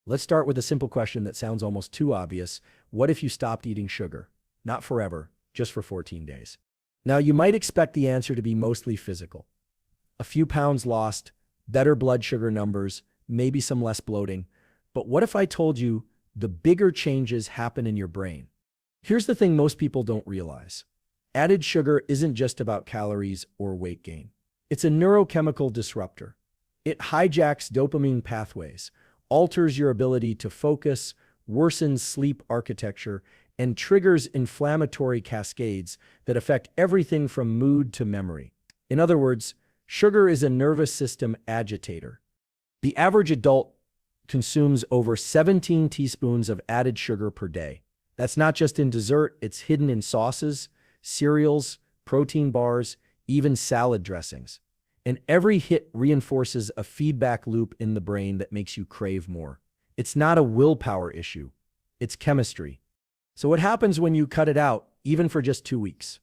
Let's start with a simple question that sounds almost too obvious. What if you stopped eating sugar? Not forever, just for 14 days. Now, you might expect the answer to be mostly physical. A few pounds lost, better blood sugar numbers, maybe some less bloating. But what if I told you the bigger changes happen in your brain? Here's the thing most people don't realize. Added sugar isn't just about calories or weight gain. It's a neurochemical disruptor. It hijacks dopamine pathways, alters your ability to focus, worsens sleep architecture, and triggers inflammatory cascades that affect everything from mood to memory. In other words, sugar is a nervous system agitator. The average adult consumes over 17 teaspoons of added sugar per day. That's not just in dessert, it's hidden in sauces, cereals, protein bars, even salad dressings. And every hit reinforces a feedback loop in the brain that makes you crave more. It's not a willpower issue, it's chemistry. So what happens when you cut it out, even for just 2 weeks?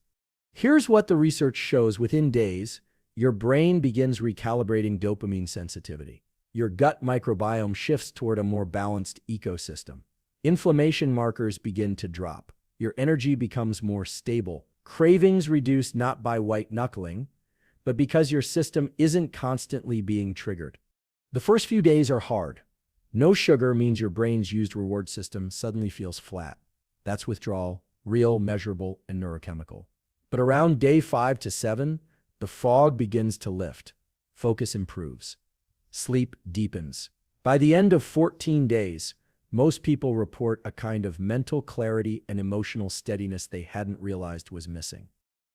Here's what the research shows. Within days, your brain begins recalibrating dopamine sensitivity. Your gut microbiome shifts toward a more balanced ecosystem. Inflammation markers begin to drop. Your energy becomes more stable. Cravings reduce not by white knuckling, but because your system isn't constantly being triggered. The first few days are hard. No sugar means your brain's used reward system suddenly feels flat. That's withdrawal, real, measurable, and neurochemical. But around day 5 to 7, the fog begins to lift. Focus improves. Sleep deepens. By the end of 14 days, most people report a kind of mental clarity and emotional steadiness they hadn't realized was missing.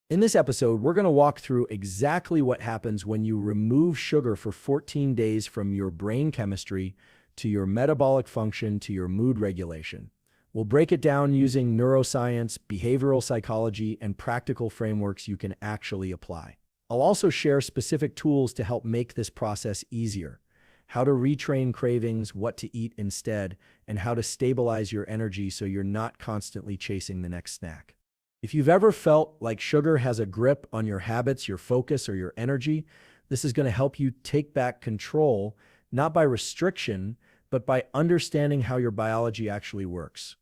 In this episode, we're going to walk through exactly what happens when you remove sugar for 14 days from your brain chemistry to your metabolic function to your mood regulation. We'll break it down using neuroscience, behavioral psychology, and practical frameworks you can actually apply. I'll also share specific tools to help make this process easier. How to retrain cravings, what to eat instead, and how to stabilize your energy so you're not constantly chasing the next snack. If you've ever felt like sugar has a grip on your habits, your focus, or your energy, this is going to help you take back control, not by restriction, but by understanding how your biology actually works.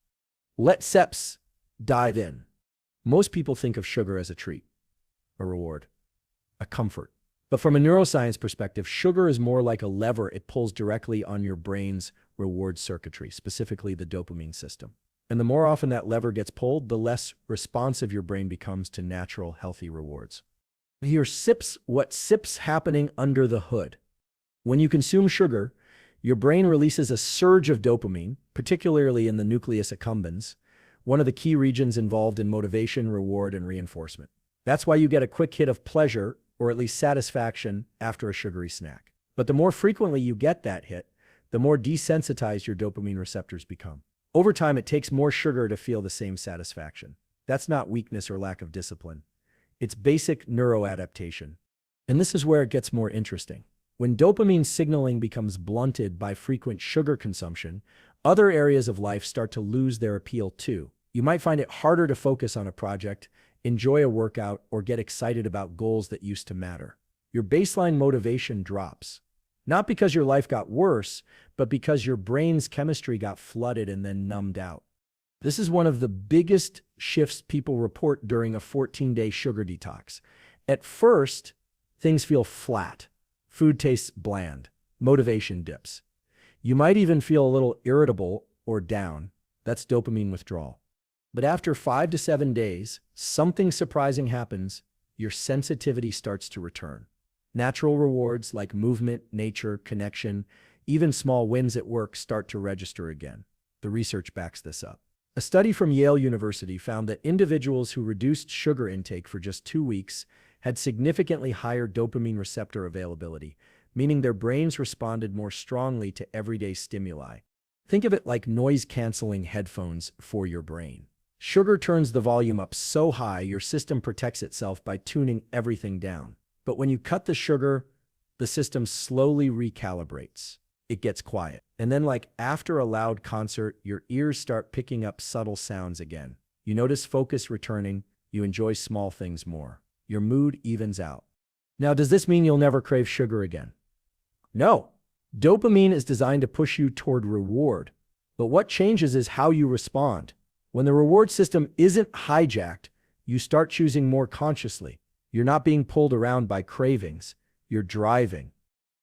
Let's dive in. Most people think of sugar as a treat, a reward, a comfort. But from a neuroscience perspective, sugar is more like a lever. It pulls directly on your brain's reward circuitry, specifically the dopamine system. And the more often that lever gets pulled, the less responsive your brain becomes to natural, healthy rewards. Here's what's happening under the hood. When you consume sugar, your brain releases a surge of dopamine, particularly in the nucleus accumbens, one of the key regions involved in motivation, reward, and reinforcement. That's why you get a quick hit of pleasure, or at least satisfaction, after a sugary snack. But the more frequently you get that hit, the more desensitized your dopamine receptors become. Over time, it takes more sugar to feel the same satisfaction. That's not weakness or lack of discipline. It's basic neuroadaptation. And this is where it gets more interesting. When dopamine signaling becomes blunted by frequent sugar consumption, other areas of life start to lose their appeal too. You might find it harder to focus on a project, enjoy a workout, or get excited about goals that used to matter. Your baseline motivation drops. Not because your life got worse, but because your brain's chemistry got flooded and then numbed out. This is one of the biggest shifts people report during a 14-day sugar detox. At first, things feel flat. Food tastes bland. Motivation dips. You might even feel a little irritable or down. That's dopamine withdrawal. But after 5 to 7 days, something surprising happens. Your sensitivity starts to return. Natural rewards like movement, nature, connection, even small wins at work start to register again. The research backs this up. A study from Yale University found that individuals who reduced sugar intake for just 2 weeks had significantly higher dopamine receptor availability, meaning their brains responded more strongly to everyday stimuli. Think of it like noise-canceling headphones for your brain. Sugar turns the volume up so high, your system protects itself by tuning everything down. But when you cut the sugar, the system slowly recalibrates. It gets quiet. And then, like after a loud concert, your ears start picking up subtle sounds again. You notice focus returning. You enjoy small things more. Your mood evens out. Now, does this mean you'll never crave sugar again? No, Dopamine is designed to push you toward reward, but what changes is how you respond. When the reward system isn't hijacked, you start choosing more consciously. You're not being pulled around by cravings, you're driving.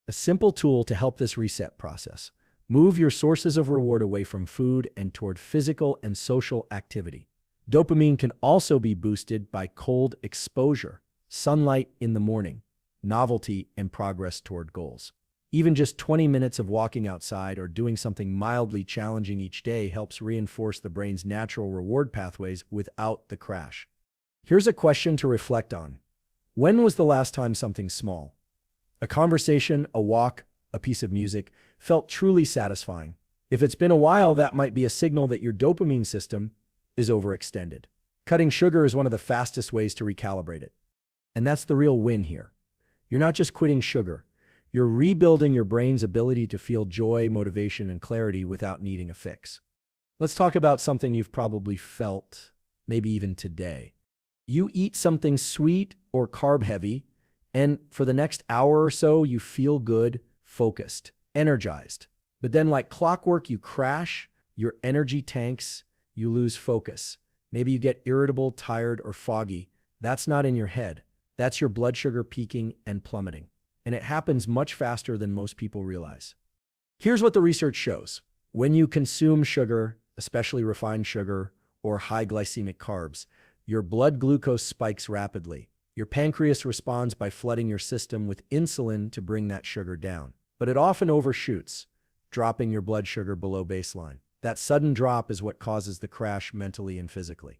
A simple tool to help this reset process. Move your sources of reward away from food and toward physical and social activity. Dopamine can also be boosted by cold exposure, sunlight in the morning, novelty, and progress toward goals. Even just 20 minutes of walking outside or doing something mildly challenging each day helps reinforce the brain's natural reward pathways without the crash. Here's a question to reflect on. When was the last time something small, a conversation, a walk, a piece of music, felt truly satisfying? If it's been a while, that might be a signal that your dopamine system is overextended. Cutting sugar is one of the fastest ways to recalibrate it. And that's the real win here. You're not just quitting sugar. You're rebuilding your brain's ability to feel joy, motivation, and clarity without needing a fix. Let's talk about something you've probably felt, maybe even today. You eat something sweet or carb-heavy, and for the next hour or so, you feel good, focused, energized. But then like clockwork, you crash, your energy tanks, you lose focus. Maybe you get irritable, tired, or foggy. That's not in your head. That's your blood sugar peaking and plummeting. And it happens much faster than most people realize. Here's what the research shows. When you consume sugar, especially refined sugar or high glycemic carbs, your blood glucose spikes rapidly. Your pancreas responds by flooding your system with insulin to bring that sugar down. But it often overshoots, dropping your blood sugar below baseline. That sudden drop is what causes the crash mentally and physically.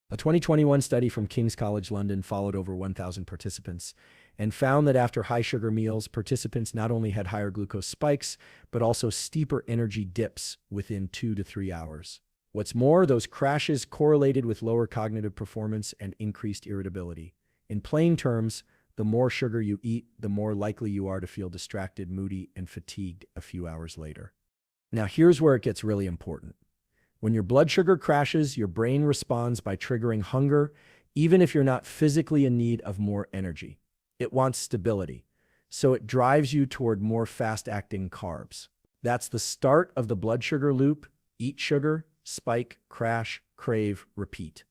A 2021 study from King's College London followed over 1,000 participants and found that after high-sugar meals, participants not only had higher glucose spikes, but also steeper energy dips within 2 to 3 hours. What's more, those crashes correlated with lower cognitive performance and increased irritability. In plain terms, the more sugar you eat, the more likely you are to feel distracted, moody, and fatigued a few hours later. Now, here's where it gets really important. When your blood sugar crashes, your brain responds by triggering hunger, even if you're not physically in need of more energy. It wants stability, so it drives you toward more fast-acting carbs. That's the start of the blood sugar loop: eat sugar, spike, crash, crave, repeat.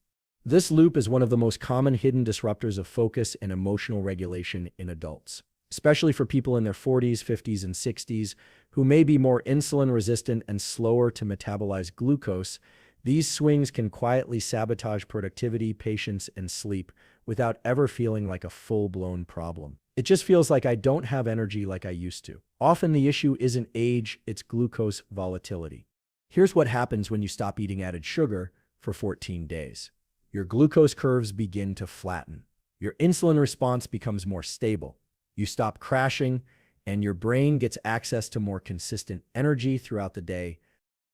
This loop is one of the most common hidden disruptors of focus and emotional regulation in adults, especially for people in their 40s, 50s, and 60s who may be more insulin resistant and slower to metabolize glucose. These swings can quietly sabotage productivity, patience, and sleep without ever feeling like a full-blown problem. It just feels like I don't have energy like I used to. Often the issue isn't age, it's glucose volatility. Here's what happens when you stop eating added sugar for 14 days. Your glucose curves begin to flatten. Your insulin response becomes more stable. You stop crashing, and your brain gets access to more consistent energy throughout the day,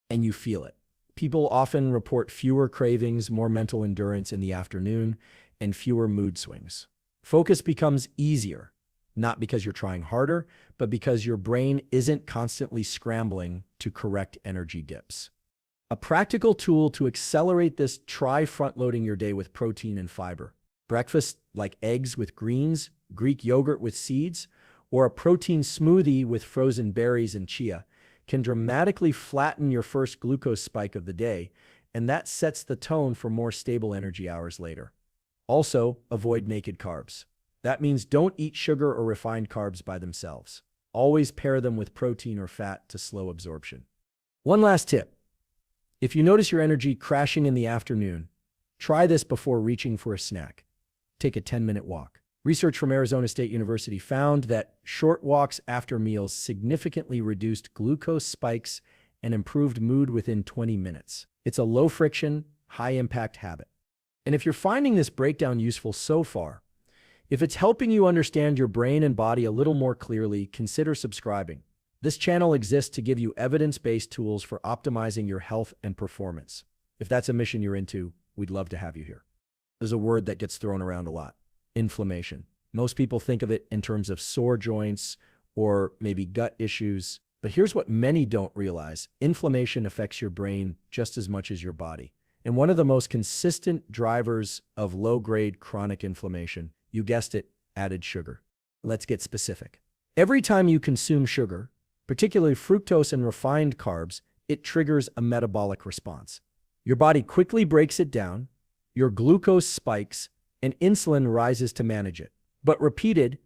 and you feel it. People often report fewer cravings, more mental endurance in the afternoon, and fewer mood swings. Focus becomes easier, not because you're trying harder, but because your brain isn't constantly scrambling to correct energy dips. A practical tool to accelerate this: try front-loading your day with protein and fiber. Breakfast like eggs with greens, Greek yogurt with seeds, or a protein smoothie with frozen berries and chia can dramatically flatten your first glucose spike of the day, and that sets the tone for more stable energy hours later. Also, avoid naked carbs. That means don't eat sugar or refined carbs by themselves. Always pair them with protein or fat to slow absorption. One last tip. If you notice your energy crashing in the afternoon, try this before reaching for a snack. Take a 10-minute walk. Research from Arizona State University found that short walks after meals significantly reduced glucose spikes and improved mood within 20 minutes. It's a low-friction, high-impact habit. And if you're finding this breakdown useful so far, if it's helping you understand your brain and body a little more clearly, consider subscribing. This channel exists to give you evidence-based tools for optimizing your health and performance. If that's a mission you're into, we'd love to have you here. There's a word that gets thrown around a lot: inflammation. Most people think of it in terms of sore joints or maybe gut issues, but here's what many don't realize. Inflammation affects your brain just as much as your body. And one of the most consistent drivers of low-grade chronic inflammation, you guessed it, added sugar. Let's get specific. Every time you consume sugar, particularly fructose and refined carbs, it triggers a metabolic response. Your body quickly breaks it down, your glucose spikes, and insulin rises to manage it. But repeated,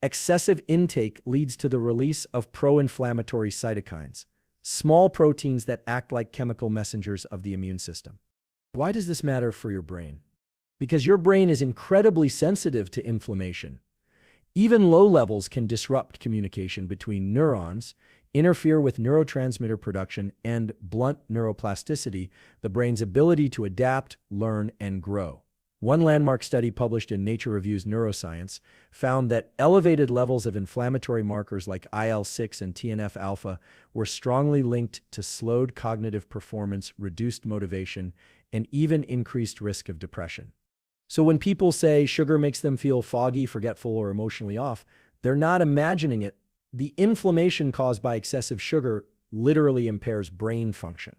excessive intake leads to the release of pro-inflammatory cytokines, small proteins that act like chemical messengers of the immune system. Why does this matter for your brain? Because your brain is incredibly sensitive to inflammation. Even low levels can disrupt communication between neurons, interfere with neurotransmitter production, and blunt neuroplasticity, the brain's ability to adapt, learn, and grow. One landmark study published in Nature Reviews Neuroscience found that elevated levels of inflammatory markers like IL-6 and TNF-alpha were strongly linked to slowed cognitive performance, reduced motivation, and even increased risk of depression. So when people say sugar makes them feel foggy, forgetful, or emotionally off, they're not imagining it. The inflammation caused by excessive sugar literally impairs brain function.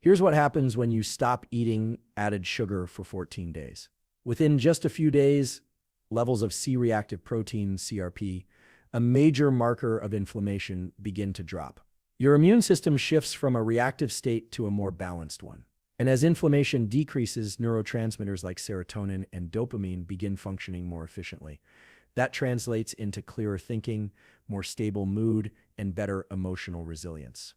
Here's what happens when you stop eating added sugar for 14 days. Within just a few days, levels of C-reactive protein, CRP, a major marker of inflammation, begin to drop. Your immune system shifts from a reactive state to a more balanced one. And as inflammation decreases, neurotransmitters like serotonin and dopamine begin functioning more efficiently. That translates into clearer thinking, more stable mood, and better emotional resilience.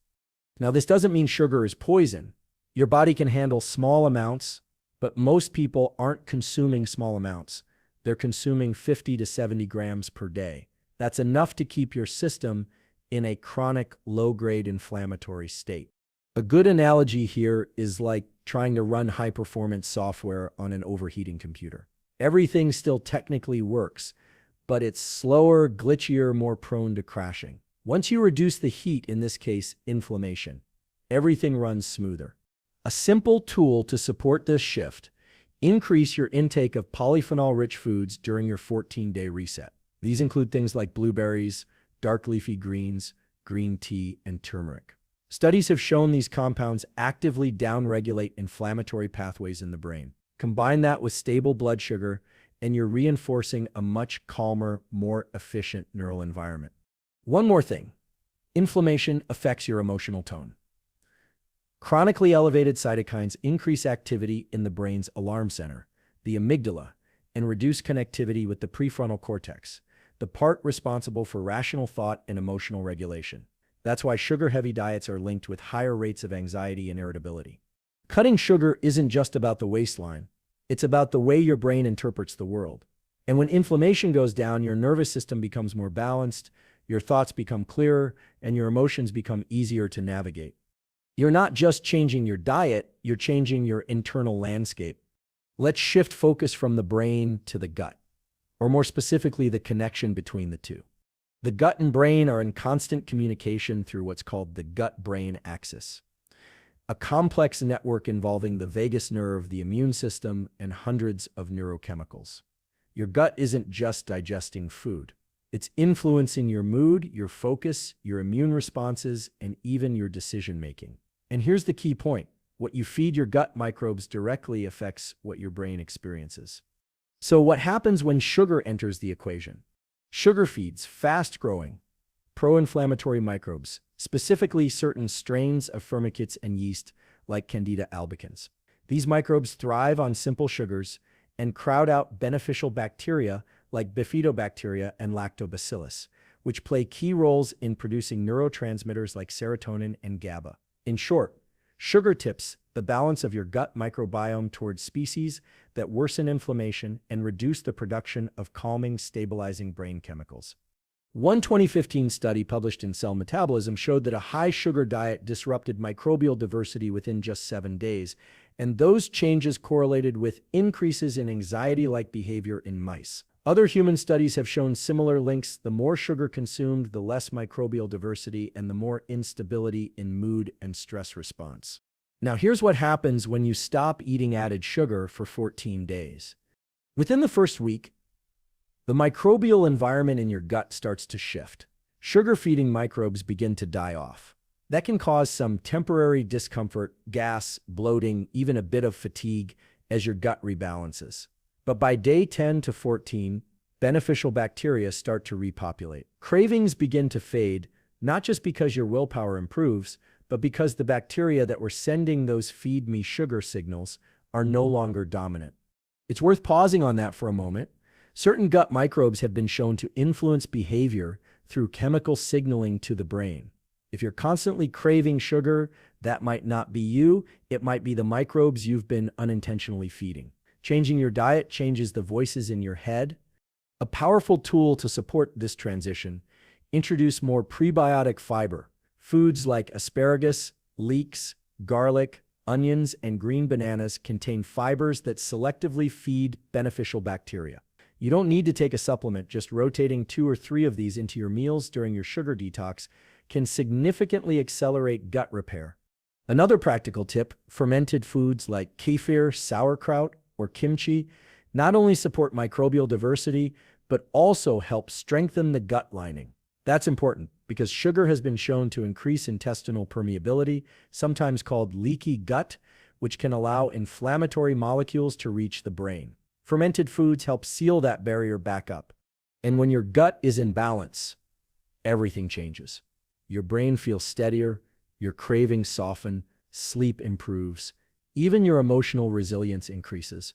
Now, this doesn't mean sugar is poison. Your body can handle small amounts, but most people aren't consuming small amounts. They're consuming 50 to 70 grams per day. That's enough to keep your system in a chronic, low-grade inflammatory state. A good analogy here is like trying to run high-performance software on an overheating computer. Everything still technically works, but it's slower, glitchier, more prone to crashing. Once you reduce the heat, in this case, inflammation, everything runs smoother. A simple tool to support this shift: increase your intake of polyphenol-rich foods during your 14-day reset. These include things like blueberries, dark leafy greens, green tea, and turmeric. Studies have shown these compounds actively downregulate inflammatory pathways in the brain. Combine that with stable blood sugar, and you're reinforcing a much calmer, more efficient neural environment. One more thing: inflammation affects your emotional tone. Chronically elevated cytokines increase activity in the brain's alarm center, the amygdala, and reduce connectivity with the prefrontal cortex, the part responsible for rational thought and emotional regulation. That's why sugar-heavy diets are linked with higher rates of anxiety and irritability. Cutting sugar isn't just about the waistline. It's about the way your brain interprets the world. And when inflammation goes down, your nervous system becomes more balanced, your thoughts become clearer, and your emotions become easier to navigate. You're not just changing your diet, you're changing your internal landscape. Let's shift focus from the brain to the gut, or more specifically, the connection between the two. The gut and brain are in constant communication through what's called the gut-brain axis, a complex network involving the vagus nerve, the immune system, and hundreds of neurochemicals. Your gut isn't just digesting food. It's influencing your mood, your focus, your immune responses, and even your decision-making. And here's the key point: what you feed your gut microbes directly affects what your brain experiences. So what happens when sugar enters the equation? Sugar feeds fast-growing, pro-inflammatory microbes, specifically certain strains of firmicutes and yeast like Candida albicans. These microbes thrive on simple sugars and crowd out beneficial bacteria like bifidobacteria and lactobacillus, which play key roles in producing neurotransmitters like serotonin and GABA. In short, sugar tips the balance of your gut microbiome towards species that worsen inflammation and reduce the production of calming, stabilizing brain chemicals. One 2015 study published in Cell Metabolism showed that a high-sugar diet disrupted microbial diversity within just 7 days, and those changes correlated with increases in anxiety-like behavior in mice. Other human studies have shown similar links: the more sugar consumed, the less microbial diversity, and the more instability in mood and stress response. Now, here's what happens when you stop eating added sugar for 14 days. Within the first week, the microbial environment in your gut starts to shift. Sugar-feeding microbes begin to die off. That can cause some temporary discomfort, gas, bloating, even a bit of fatigue as your gut rebalances. But by day 10 to 14, beneficial bacteria start to repopulate. Cravings begin to fade, not just because your willpower improves, but because the bacteria that were sending those feed me sugar signals are no longer dominant. It's worth pausing on that for a moment. Certain gut microbes have been shown to influence behavior through chemical signaling to the brain. If you're constantly craving sugar, that might not be you. It might be the microbes you've been unintentionally feeding. Changing your diet changes the voices in your head. A powerful tool to support this transition: introduce more prebiotic fiber. Foods like asparagus, leeks, garlic, onions, and green bananas contain fibers that selectively feed beneficial bacteria. You don't need to take a supplement. Just rotating 2 or 3 of these into your meals during your sugar detox can significantly accelerate gut repair. Another practical tip: fermented foods like kefir, sauerkraut, or kimchi not only support microbial diversity, but also help strengthen the gut lining. That's important because sugar has been shown to increase intestinal permeability, sometimes called leaky gut, which can allow inflammatory molecules to reach the brain. Fermented foods help seal that barrier back up. And when your gut is in balance, everything changes. Your brain feels steadier, your cravings soften, sleep improves, even your emotional resilience increases,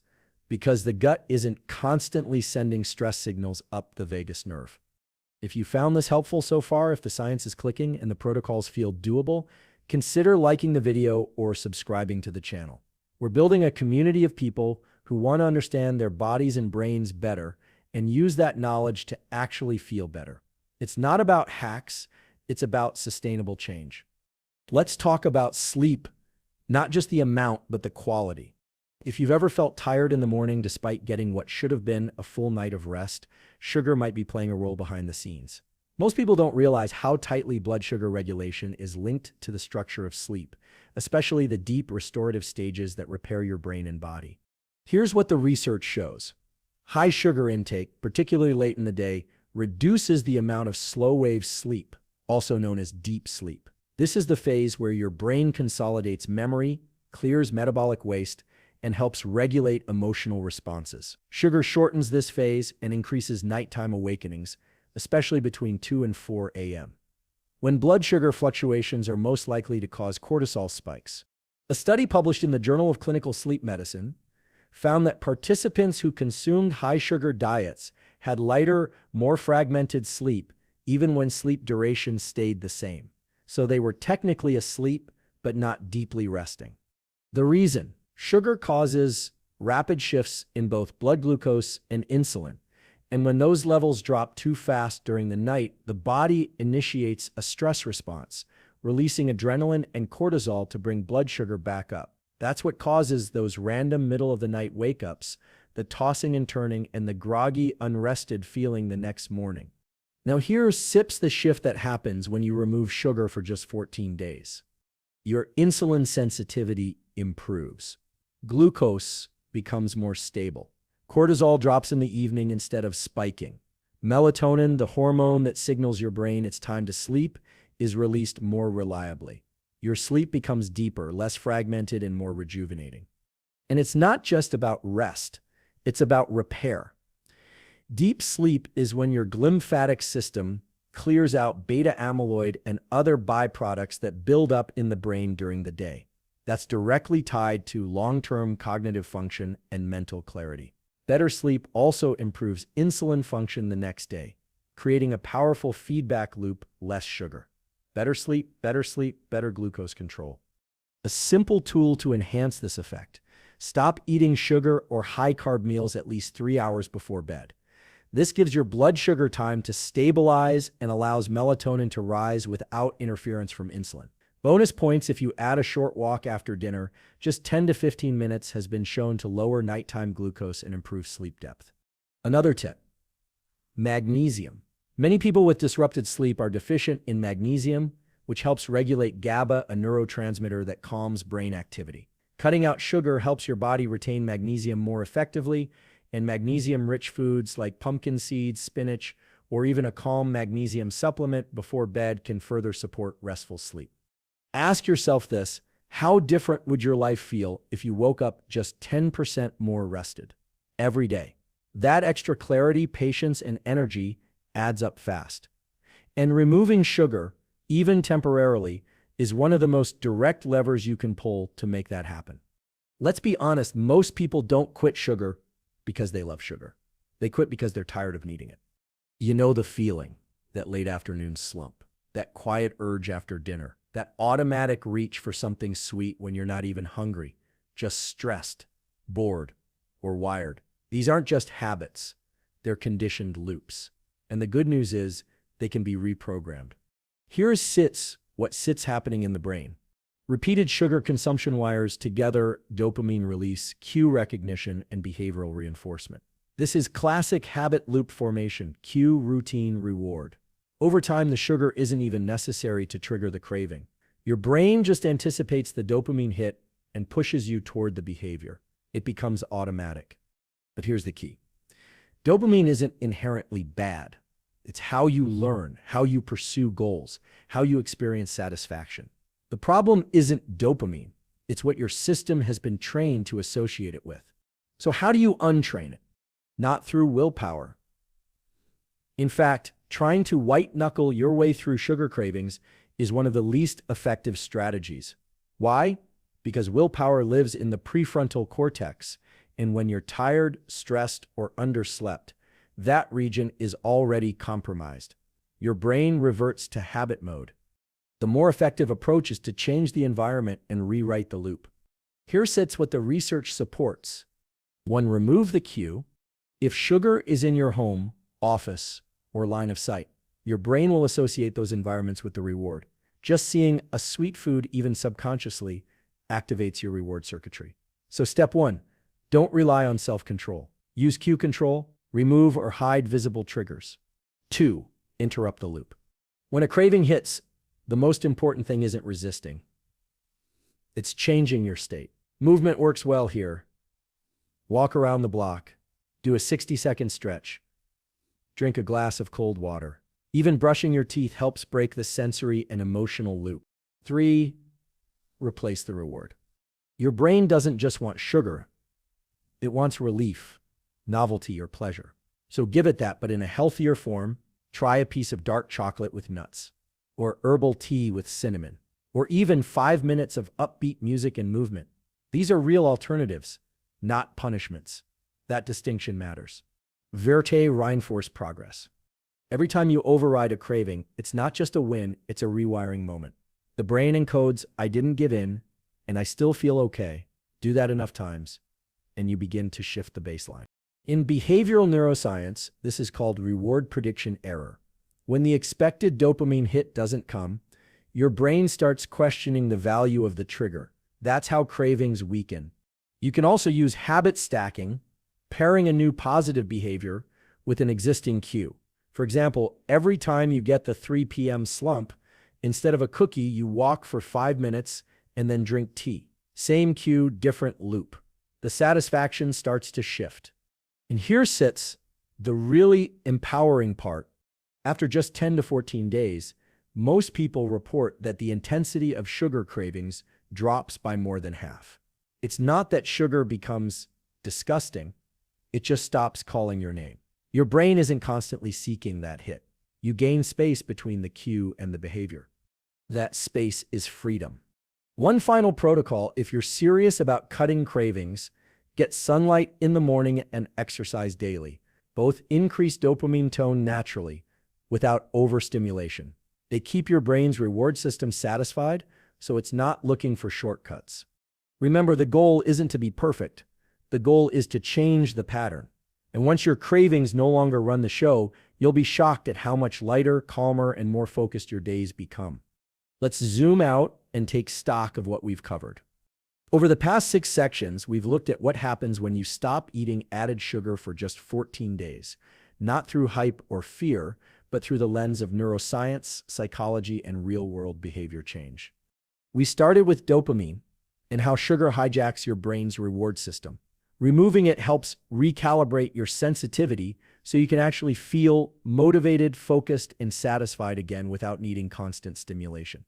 because the gut isn't constantly sending stress signals up the vagus nerve. If you found this helpful so far, if the science is clicking and the protocols feel doable, consider liking the video or subscribing to the channel. We're building a community of people who want to understand their bodies and brains better and use that knowledge to actually feel better. It's not about hacks, it's about sustainable change. Let's talk about sleep, not just the amount, but the quality. If you've ever felt tired in the morning despite getting what should have been a full night of rest, sugar might be playing a role behind the scenes. Most people don't realize how tightly blood sugar regulation is linked to the structure of sleep, especially the deep restorative stages that repair your brain and body. Here's what the research shows. High sugar intake, particularly late in the day, reduces the amount of slow-wave sleep, also known as deep sleep. This is the phase where your brain consolidates memory, clears metabolic waste, and helps regulate emotional responses. Sugar shortens this phase and increases nighttime awakenings, especially between 2 and 4 a.m., when blood sugar fluctuations are most likely to cause cortisol spikes. A study published in the Journal of Clinical Sleep Medicine found that participants who consumed high-sugar diets had lighter, more fragmented sleep, even when sleep duration stayed the same. So they were technically asleep, but not deeply resting. The reason: sugar causes rapid shifts in both blood glucose and insulin, and when those levels drop too fast during the night, the body initiates a stress response, releasing adrenaline and cortisol to bring blood sugar back up. That's what causes those random middle-of-the-night wake-ups, the tossing and turning, and the groggy, unrested feeling the next morning. Now here's the shift that happens when you remove sugar for just 14 days. Your insulin sensitivity improves. Glucose becomes more stable. Cortisol drops in the evening instead of spiking. Melatonin, the hormone that signals your brain it's time to sleep, is released more reliably. Your sleep becomes deeper, less fragmented, and more rejuvenating. And it's not just about rest, it's about repair. Deep sleep is when your glymphatic system clears out beta amyloid and other byproducts that build up in the brain during the day. That's directly tied to long-term cognitive function and mental clarity. Better sleep also improves insulin function the next day, creating a powerful feedback loop: less sugar. Better sleep, better glucose control. A simple tool to enhance this effect: stop eating sugar or high-carb meals at least 3 hours before bed. This gives your blood sugar time to stabilize and allows melatonin to rise without interference from insulin. Bonus points if you add a short walk after dinner. Just 10 to 15 minutes has been shown to lower nighttime glucose and improve sleep depth. Another tip: magnesium. Many people with disrupted sleep are deficient in magnesium, which helps regulate GABA, a neurotransmitter that calms brain activity. Cutting out sugar helps your body retain magnesium more effectively, and magnesium-rich foods like pumpkin seeds, spinach, or even a calm magnesium supplement before bed can further support restful sleep. Ask yourself this: how different would your life feel if you woke up just 10% more rested every day? That extra clarity, patience, and energy adds up fast. And removing sugar, even temporarily, is one of the most direct levers you can pull to make that happen. Let's be honest, most people don't quit sugar because they love sugar. They quit because they're tired of needing it. You know the feeling, that late afternoon slump, that quiet urge after dinner, that automatic reach for something sweet when you're not even hungry, just stressed, bored, or wired. These aren't just habits, they're conditioned loops. And the good news is they can be reprogrammed. What sits happening in the brain. Repeated sugar consumption wires together dopamine release, cue recognition, and behavioral reinforcement. This is classic habit loop formation, cue, routine, reward. Over time, the sugar isn't even necessary to trigger the craving. Your brain just anticipates the dopamine hit and pushes you toward the behavior. It becomes automatic. But here's the key. Dopamine isn't inherently bad. It's how you learn, how you pursue goals, how you experience satisfaction. The problem isn't dopamine. It's what your system has been trained to associate it with. So how do you untrain it? Not through willpower. In fact, trying to white-knuckle your way through sugar cravings is one of the least effective strategies. Why? Because willpower lives in the prefrontal cortex, and when you're tired, stressed, or underslept, that region is already compromised. Your brain reverts to habit mode. The more effective approach is to change the environment and rewrite the loop. Here sits what the research supports. 1. Remove the cue. If sugar is in your home, office, or line of sight, your brain will associate those environments with the reward. Just seeing a sweet food, even subconsciously, activates your reward circuitry. So step 1, don't rely on self-control. Use cue control, remove or hide visible triggers. 2, interrupt the loop. When a craving hits, the most important thing isn't resisting. It's changing your state. Movement works well here. Walk around the block. Do a 60-second stretch. Drink a glass of cold water. Even brushing your teeth helps break the sensory and emotional loop. 3, replace the reward. Your brain doesn't just want sugar. It wants relief, novelty, or pleasure. So give it that, but in a healthier form. Try a piece of dark chocolate with nuts, or herbal tea with cinnamon, or even 5 minutes of upbeat music and movement. These are real alternatives, not punishments. That distinction matters. Verte reinforce progress. Every time you override a craving, it's not just a win, it's a rewiring moment. The brain encodes, I didn't give in, and I still feel okay. Do that enough times, and you begin to shift the baseline. In behavioral neuroscience, this is called reward prediction error. When the expected dopamine hit doesn't come, your brain starts questioning the value of the trigger. That's how cravings weaken. You can also use habit stacking, pairing a new positive behavior with an existing cue. For example, every time you get the 3 p.m. slump, instead of a cookie, you walk for 5 minutes and then drink tea. Same cue, different loop. The satisfaction starts to shift. And here sits the really empowering part. After just 10 to 14 days, most people report that the intensity of sugar cravings drops by more than half. It's not that sugar becomes disgusting, it just stops calling your name. Your brain isn't constantly seeking that hit. You gain space between the cue and the behavior. That space is freedom. One final protocol, if you're serious about cutting cravings, get sunlight in the morning and exercise daily. Both increase dopamine tone naturally, without overstimulation. They keep your brain's reward system satisfied, so it's not looking for shortcuts. Remember, the goal isn't to be perfect. The goal is to change the pattern. And once your cravings no longer run the show, you'll be shocked at how much lighter, calmer, and more focused your days become. Let's zoom out and take stock of what we've covered. Over the past 6 sections, we've looked at what happens when you stop eating added sugar for just 14 days, not through hype or fear, but through the lens of neuroscience, psychology, and real-world behavior change. We started with dopamine and how sugar hijacks your brain's reward system. Removing it helps recalibrate your sensitivity so you can actually feel motivated, focused, and satisfied again without needing constant stimulation.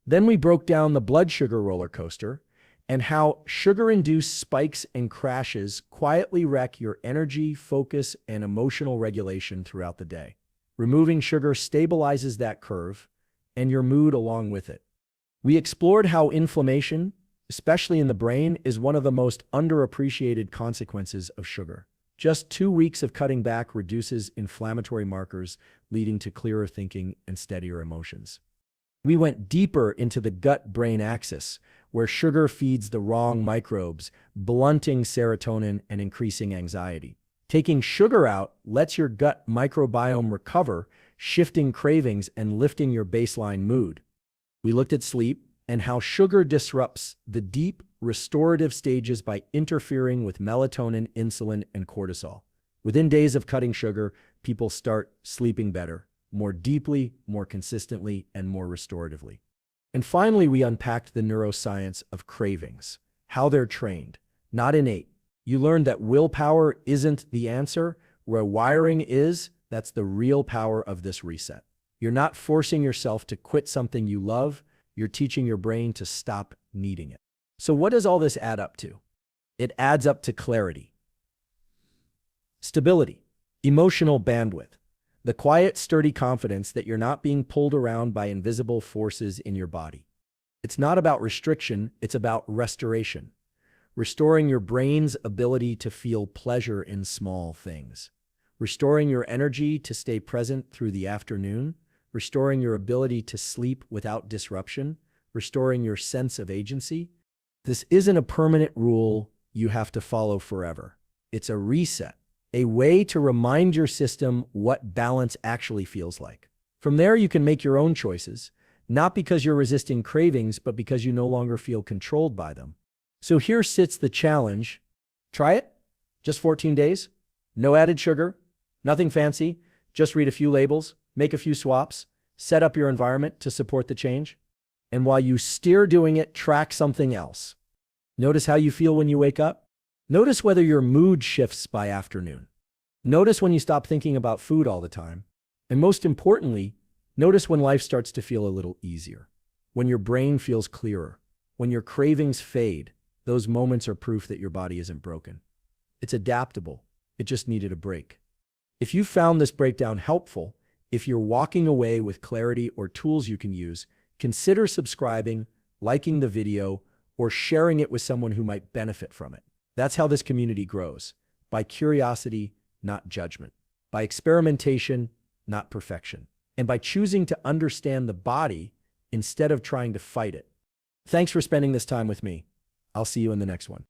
Then we broke down the blood sugar roller coaster and how sugar-induced spikes and crashes quietly wreck your energy, focus, and emotional regulation throughout the day. Removing sugar stabilizes that curve, and your mood along with it. We explored how inflammation, especially in the brain, is one of the most underappreciated consequences of sugar. Just 2 weeks of cutting back reduces inflammatory markers, leading to clearer thinking and steadier emotions. We went deeper into the gut-brain axis, where sugar feeds the wrong microbes, blunting serotonin and increasing anxiety. Taking sugar out lets your gut microbiome recover, shifting cravings and lifting your baseline mood. We looked at sleep and how sugar disrupts the deep, restorative stages by interfering with melatonin, insulin, and cortisol. Within days of cutting sugar, people start sleeping better, more deeply, more consistently, and more restoratively. And finally, we unpacked the neuroscience of cravings, how they're trained, not innate. You learned that willpower isn't the answer, rewiring is. That's the real power of this reset. You're not forcing yourself to quit something you love, you're teaching your brain to stop needing it. So what does all this add up to? It adds up to clarity, stability, emotional bandwidth, the quiet, sturdy confidence that you're not being pulled around by invisible forces in your body. It's not about restriction, it's about restoration, restoring your brain's ability to feel pleasure in small things, restoring your energy to stay present through the afternoon, restoring your ability to sleep without disruption, restoring your sense of agency. This isn't a permanent rule you have to follow forever. It's a reset, a way to remind your system what balance actually feels like. From there, you can make your own choices, not because you're resisting cravings, but because you no longer feel controlled by them. So here sits the challenge. Try it. Just 14 days. No added sugar. Nothing fancy. Just read a few labels, make a few swaps, set up your environment to support the change. And while you steer doing it, track something else. Notice how you feel when you wake up. Notice whether your mood shifts by afternoon. Notice when you stop thinking about food all the time. And most importantly, notice when life starts to feel a little easier. When your brain feels clearer. When your cravings fade, those moments are proof that your body isn't broken. It's adaptable. It just needed a break. If you found this breakdown helpful, if you're walking away with clarity or tools you can use, consider subscribing, liking the video, or sharing it with someone who might benefit from it. That's how this community grows. By curiosity, not judgment. By experimentation, not perfection. And by choosing to understand the body instead of trying to fight it. Thanks for spending this time with me. I'll see you in the next one.